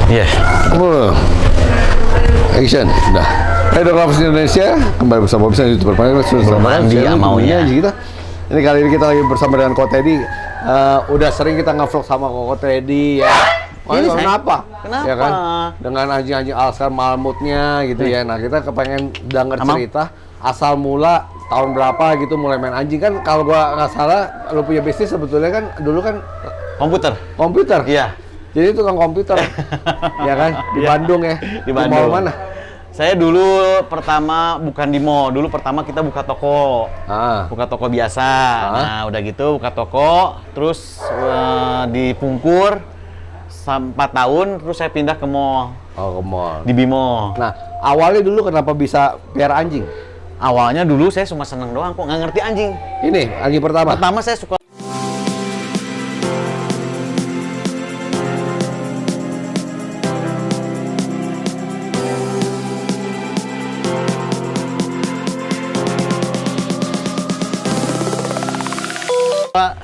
Iya. Action. Nah. Hai dong Lovers Indonesia, kembali bersama Bobby di YouTuber Panel Mandi ya maunya. Kita. Ini kali ini kita lagi bersama dengan Ko Teddy. Udah sering kita nge-vlog sama Ko Teddy ya. Ini kenapa? Kenapa? Ya kan? Dengan anjing-anjing Alaska Malamutnya gitu ya. Nah, kita kepengen denger cerita asal mula tahun berapa gitu mulai main anjing. Kan kalau gua nggak salah lu punya bisnis sebetulnya kan dulu kan komputer. Iya. Jadi tukang komputer. Ya kan? Di Bandung ya. Di Bandung. Di mall mana? Saya dulu pertama bukan di mall, dulu pertama kita buka toko. Buka toko biasa. Nah, udah gitu buka toko, terus di Pungkur 4 tahun, terus saya pindah ke mall. Oh, ke mall. Di Bimo. Nah, awalnya dulu kenapa bisa piara anjing? Awalnya dulu saya cuma seneng doang kok, nggak ngerti anjing. Ini anjing pertama? Pertama saya suka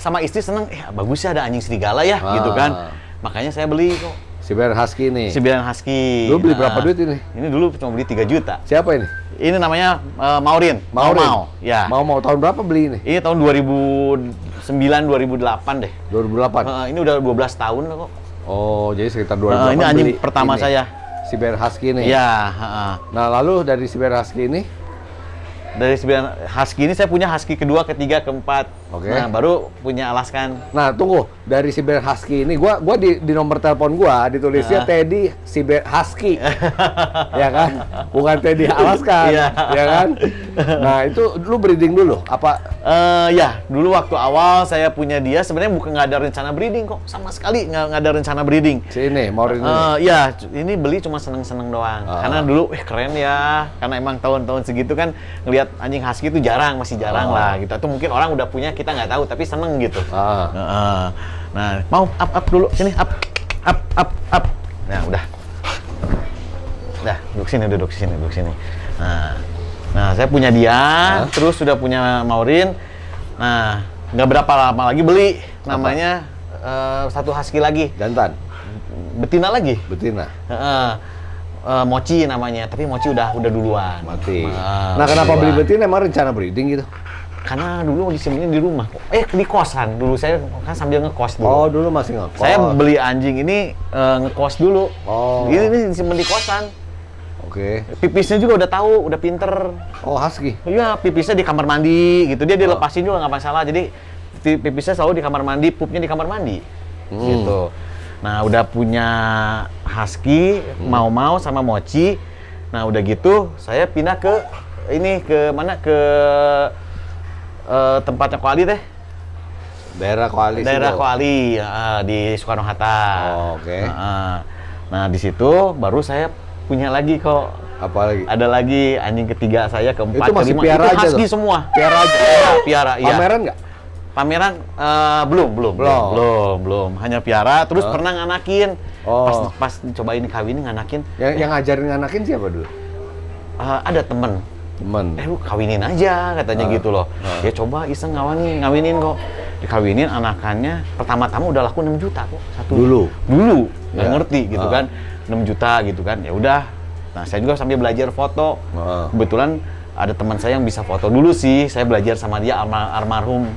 sama istri seneng, bagus sih ada anjing serigala ya, gitu kan. Makanya saya beli kok. Siberian Husky nih. Siberian Husky. Dulu beli berapa duit ini? Ini dulu cuma beli 3 juta. Siapa ini? Ini namanya Maurin. Mau. Ya. Mau tahun berapa beli ini? Ini tahun 2009 2008 deh. 2008. Ini udah 12 tahun kok. Oh, jadi sekitar 2008 ini anjing beli pertama ini. saya. Siberian Husky nih. Iya, Nah, lalu dari Siberian Husky ini dari Siberian Husky ini saya punya Husky kedua, ketiga, keempat. Oke. Nah, baru punya Alaskan. Nah, tunggu. Dari Siberian Husky ini, gua di nomor telepon gua ditulisnya Teddy Siberian Husky. Ya kan? Bukan Teddy Alaskan. Iya. Ya kan? Nah, itu lu breeding dulu? Apa? Ya, dulu waktu awal saya punya dia, sebenarnya bukan nggak ada rencana breeding kok. Sama sekali nggak ada rencana breeding. Si ini, Maurin ini? Ya, ini beli cuma seneng-seneng doang. Karena dulu, keren ya. Karena emang tahun-tahun segitu kan, ngelihat anjing husky itu masih jarang lah gitu. Itu mungkin orang udah punya, kita nggak tahu, tapi seneng gitu. Nah, mau up dulu sini, up. Nah, udah, duduk sini. Nah, saya punya dia, terus sudah punya Maurin. Nah, nggak berapa lama lagi beli, namanya satu husky lagi. Jantan? Betina lagi. Betina? Mochi namanya, tapi Mochi udah duluan. Mati. Nah, kenapa beli betina? Emang rencana breeding gitu? Karena dulu disemenin di rumah. Di kosan. Dulu saya kan sambil ngekos dulu. Oh, dulu masih ngekos. Saya beli anjing ini ngekos dulu. Oh. Ini disimpan di kosan. Oke. Pipisnya juga udah tahu, udah pinter. Oh, husky? Iya, pipisnya di kamar mandi gitu. Dia dilepasin juga nggak masalah. Jadi pipisnya selalu di kamar mandi, pupnya di kamar mandi. Gitu. Nah, udah punya husky, mau sama Mochi. Nah, udah gitu saya pindah ke mana? Ke tempatnya Koali teh. Daerah Koali. Daerah Koali, di Soekarno-Hatta. Oh, oke. Nah, di situ baru saya punya lagi kok. Apa lagi? Ada lagi anjing ketiga saya, keempat, itu masih kelima. piara Itu aja husky tuh? semua. Piara aja? Piara, iya. Pameran nggak? Pameran belum. Hanya piara, terus pernah nganakin. Pas cobain kawinin nganakin. Yang ngajarin nganakin siapa dulu? Ada temen. Lu kawinin aja katanya gitu loh. Ya coba iseng ngawinin kok. Dikawinin anakannya, pertama-tama udah laku 6 juta kok. Dulu. Nggak ngerti gitu kan. 6 juta gitu kan. Ya udah. Nah, saya juga sambil belajar foto. Kebetulan ada teman saya yang bisa foto dulu sih. Saya belajar sama dia, almarhum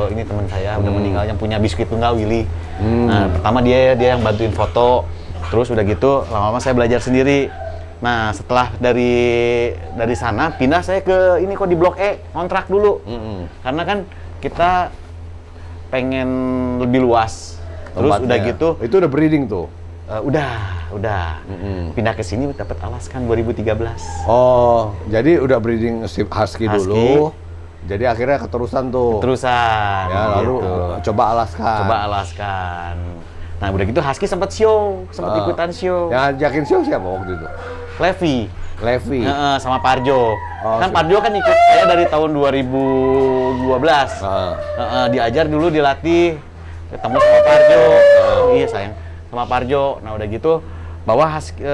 ini teman saya udah meninggal, yang punya biskuit tunggal, Willy. Nah, pertama dia yang bantuin foto. Terus udah gitu lama-lama saya belajar sendiri. Nah, setelah dari sana pindah saya ke ini kok di Blok E, kontrak dulu. Karena kan kita pengen lebih luas. Terus udah gitu. Itu udah breeding tuh? Udah. Pindah ke sini dapat Alaskan 2013. Oh, jadi udah breeding husky dulu. Jadi akhirnya keterusan tuh. Ya, lalu coba Alaskan. Nah, udah gitu husky sempat ikutan show. Yang ajakin show siapa waktu itu? Levi. Sama Parjo. Parjo kan ikut saya dari tahun 2012. Diajar dulu, dilatih, ketemu sama Parjo. Iya sayang, sama Parjo. Nah, udah gitu bawa husky,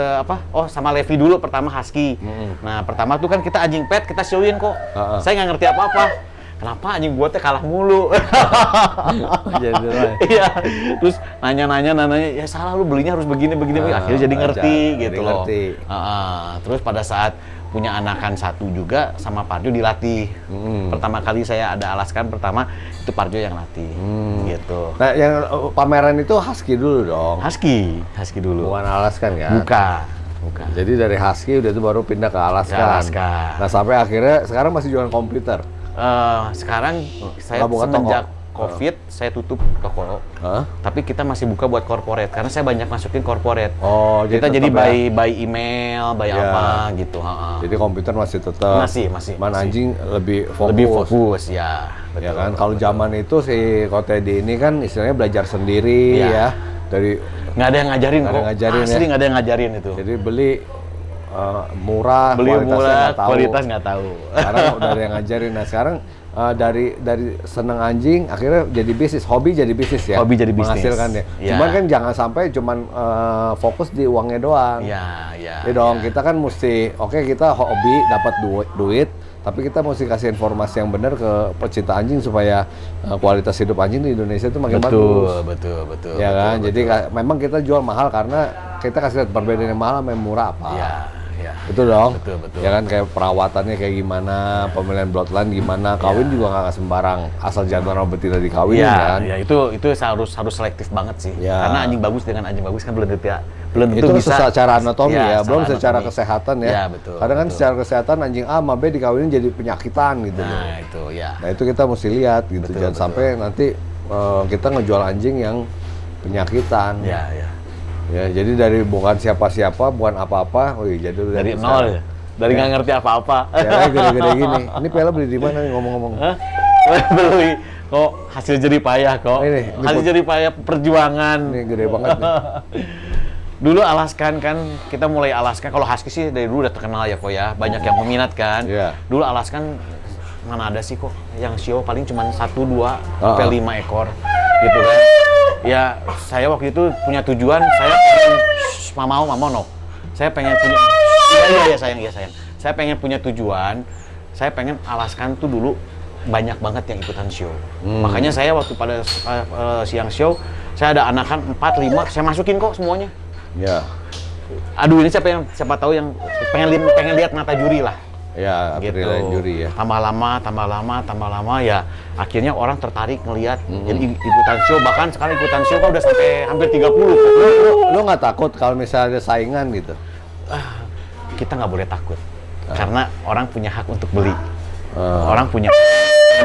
sama Levi dulu pertama husky. Nah, pertama tuh kan kita anjing pet, kita showin kok. Saya nggak ngerti apa-apa. kenapa anjing gua teh kalah mulu. Jadi Iya, terus nanya, ya salah lu belinya harus begini, akhirnya jadi ngerti gitu loh. Terus pada saat punya anakan satu juga sama Parjo dilatih. Pertama kali saya ada alaskan pertama itu Parjo yang latih gitu. Nah, yang pameran itu husky dulu dong. Husky dulu. Bukan alaskan kan? Bukan. Jadi dari husky udah itu baru pindah ke alaskan. Nah, sampai akhirnya sekarang masih jualan komputer. Sekarang saya semenjak COVID saya tutup toko. Tapi kita masih buka buat corporate karena saya banyak masukin corporate. Kita jadi by email, by apa gitu. Jadi komputer masih tetap. Masih. Anjing lebih fokus. Lebih fokus ya. Betul, ya kan. Kalau zaman itu si Kotedi ini kan istilahnya belajar sendiri ya. Dari nggak ada yang ngajarin kok. Asli nggak ada yang ngajarin itu. Jadi beli murah, kualitas nggak tahu. Sekarang udah ada yang ngajarin. Nah sekarang dari seneng anjing akhirnya jadi bisnis, hobi jadi bisnis ya. Hobi jadi bisnis. Menghasilkan ya. Cuman kan jangan sampai fokus di uangnya doang. Iya. Dong kita kan mesti kita hobi dapat duit, tapi kita mesti kasih informasi yang benar ke pecinta anjing supaya kualitas hidup anjing di Indonesia itu makin bagus. Betul. Ya kan, jadi memang kita jual mahal karena kita kasih lihat perbedaan yang mahal sama yang murah apa. Iya. Betul dong. Betul. Ya kan kayak perawatannya kayak gimana, pemilihan bloodline gimana, kawin juga nggak sembarang asal jantan sama betina dikawin kan. Ya itu harus selektif banget sih. Karena anjing bagus dengan anjing bagus kan belum tentu itu bisa secara anatomi ya, belum secara anatomi. Kesehatan ya. Betul. Kadang kan secara kesehatan anjing A sama B dikawinin jadi penyakitan gitu. Nah itu kita mesti lihat gitu, jangan sampai nanti kita ngejual anjing yang penyakitan. Ya, jadi dari bukan siapa-siapa, bukan apa-apa, jadi dari nol ya? Dari nggak ngerti apa-apa. Ya, gede-gede gini. Ini piala beli di mana nih ngomong-ngomong? Beli kok hasil jerih payah kok. Hasil jerih payah perjuangan. Ini gede banget nih. Dulu Alaskan kan, kita mulai Alaskan, kalau husky sih dari dulu udah terkenal ya kok ya, banyak yang peminat kan. Dulu Alaskan mana ada sih kok, yang show paling cuma 1, 2, sampai 5 ekor gitu kan. Ya, saya waktu itu punya tujuan, saya pengen Mama, saya pengen punya, iya sayang. Saya pengen punya tujuan, saya pengen Alaskan tuh dulu banyak banget yang ikutan show. Makanya saya waktu pada siang show, saya ada anakan 4, 5, saya masukin kok semuanya. Ya. Aduh ini siapa tahu yang pengen lihat mata juri lah. Ya, gitu. Juri ya. Tambah lama ya. Akhirnya orang tertarik ngelihat. Jadi ikutan show, bahkan sekarang ikutan show kan udah sampai hampir 30. Lu nggak takut kalau misalnya ada saingan gitu? Kita nggak boleh takut. Karena orang punya hak untuk beli. Orang punya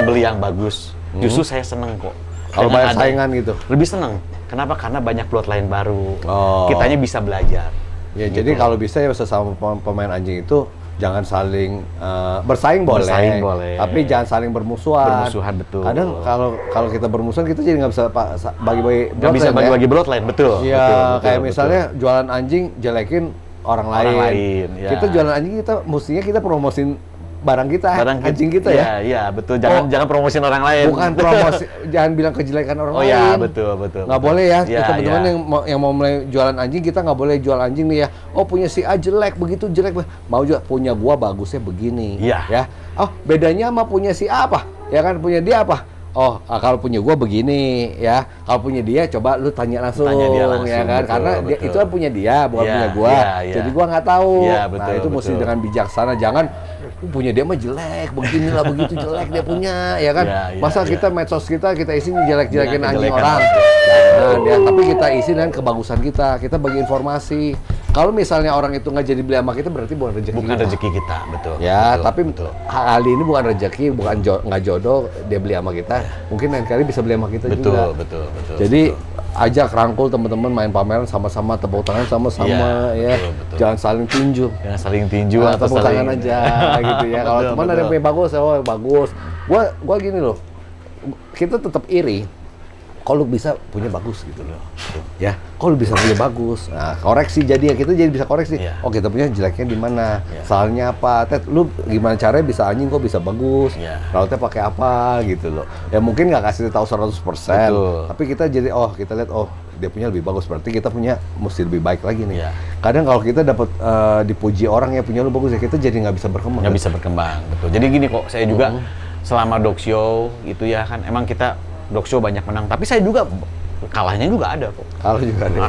beli yang bagus. Justru saya seneng kok. Kalau banyak saingan gitu? Lebih seneng. Kenapa? Karena banyak bloodline baru. Kitanya bisa belajar. Ya, gitu. Jadi kalau bisa ya sesama pemain anjing itu jangan saling bersaing boleh, tapi jangan saling bermusuhan. Betul. Kadang kalau kita bermusuhan kita jadi nggak bisa bagi-bagi bloodline. Nggak bisa bagi-bagi bloodline, betul. Iya, kayak misalnya jualan anjing jelekin orang lain. Ya. Kita jualan anjing mestinya kita promosin barang kita, anjing kita ya. Iya, betul. Jangan promosiin orang lain. Bukan promosi, jangan bilang kejelekan orang lain. Oh iya, betul. Nggak boleh ya, teman-teman yang mau mulai jualan anjing, kita nggak boleh jual anjing nih ya. Oh punya si A jelek, begitu jelek. Mau juga punya gua bagusnya begini. Ya. Oh bedanya sama punya si A apa? Ya kan punya dia apa? Oh kalau punya gua begini ya. Kalau punya dia coba lu tanya langsung ya kan. Betul, karena betul. Itu kan punya dia, bukan punya gua. Jadi gua nggak tahu. Nah itu mesti dengan bijaksana, jangan punya dia mah jelek, beginilah begitu jelek dia punya, ya kan? Masa kita medsos kita isi jelek-jelekin anjing orang. Nah, tapi kita isi dengan kebagusan kita bagi informasi. Kalau misalnya orang itu nggak jadi beli sama kita, berarti bukan rezeki kita, betul. Ya, betul, tapi kali ini bukan rezeki, bukan nggak jodoh dia beli sama kita. Mungkin lain kali bisa beli sama kita juga. Betul. Jadi ajak rangkul teman-teman main pameran sama-sama, tepuk tangan sama-sama ya. Betul. Jangan saling tinju. Jangan saling tinju atau tepuk tangan aja gitu ya. Kalau teman ada yang punya bagus, bagus. Gua gini loh. Kita tetap iri kalau bisa punya bagus gitu loh. Ya, kalau bisa punya bagus. Nah, koreksi jadi ya, kita jadi bisa koreksi. Oh, kita punya jeleknya di mana? Salahnya apa? Ted, lu gimana caranya bisa anjing kok bisa bagus? Rawatnya pakai apa gitu loh. Ya mungkin nggak kasih tahu 100%. Tapi kita jadi kita lihat dia punya lebih bagus, berarti kita punya mesti lebih baik lagi nih. Kadang kalau kita dapat dipuji orang ya punya lu bagus ya, kita jadi nggak bisa berkembang. Nggak bisa berkembang, betul. Jadi gini kok, saya juga selama dog show gitu ya kan, emang kita dog show banyak menang, tapi saya juga kalahnya juga ada kok.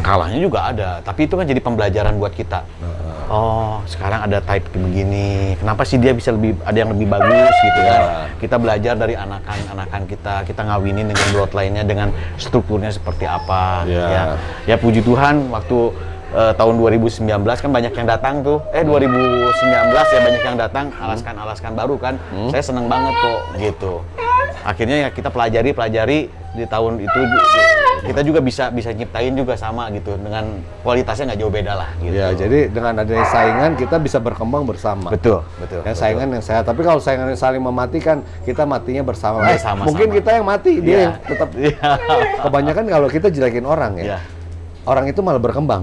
Kalahnya juga ada, tapi itu kan jadi pembelajaran buat kita. Oh, sekarang ada type begini. Kenapa sih dia bisa ada yang lebih bagus gitu kan? Kita belajar dari anakan kita ngawinin dengan bloodline-nya, dengan strukturnya seperti apa. Ya puji Tuhan waktu tahun 2019 kan banyak yang datang tuh. 2019 ya banyak yang datang, alaskan baru kan. Saya seneng banget kok gitu. Akhirnya ya kita pelajari di tahun itu kita juga bisa nyiptain juga sama gitu, dengan kualitasnya nggak jauh beda lah gitu. Ya, jadi dengan adanya saingan kita bisa berkembang bersama. Betul. Saingan yang sehat. Tapi kalau saingan yang saling mematikan, kita matinya bersama. Mungkin kita yang mati, dia yang tetap. Kebanyakan kalau kita jelekin orang ya. Orang itu malah berkembang.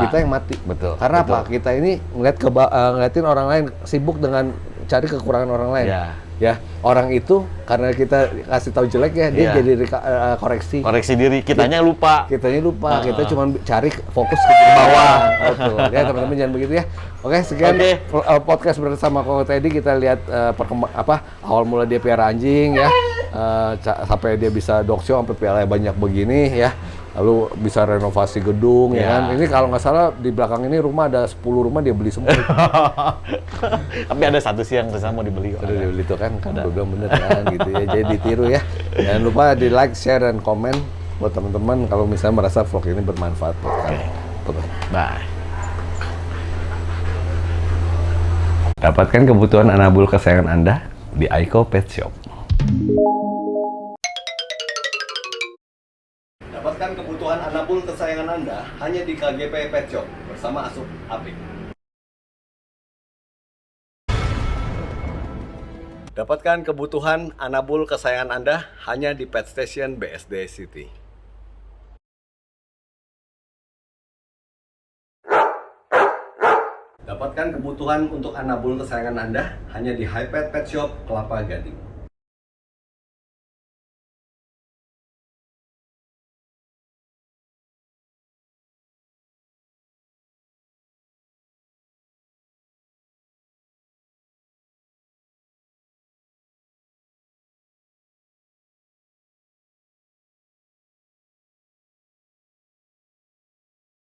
Kita yang mati. Betul. Karena apa? Kita ini ngeliatin orang lain sibuk dengan cari kekurangan orang lain. Ya, orang itu karena kita kasih tahu jelek ya, dia jadi koreksi diri, kitanya lupa. Kita cuma cari fokus ke bawah. Betul. Ya, teman-teman jangan begitu ya. Oke, sekian podcast bersama Koko Teddy. Kita lihat awal mula dia piara anjing ya, sampai dia bisa dog show sampai piala banyak begini ya. Lalu bisa renovasi gedung ya kan. Ini kalau nggak salah di belakang ini rumah ada 10 rumah dia beli semua. Tapi ada satu sih yang kesana mau dibeli. Udah dibeli tuh kan gue bilang bener kan gitu ya. Jadi ditiru ya. Jangan lupa di like, share, dan komen buat teman-teman kalau misalnya merasa vlog ini bermanfaat buat kalian. Bye. Dapatkan kebutuhan anabul kesayangan Anda di Aiko Pet Shop. Dapatkan kebutuhan anabul kesayangan Anda hanya di KGP Pet Shop bersama Asup Apik. Dapatkan kebutuhan anabul kesayangan Anda hanya di Pet Station BSD City. Dapatkan kebutuhan untuk anabul kesayangan Anda hanya di Hypet Pet Shop Kelapa Gading.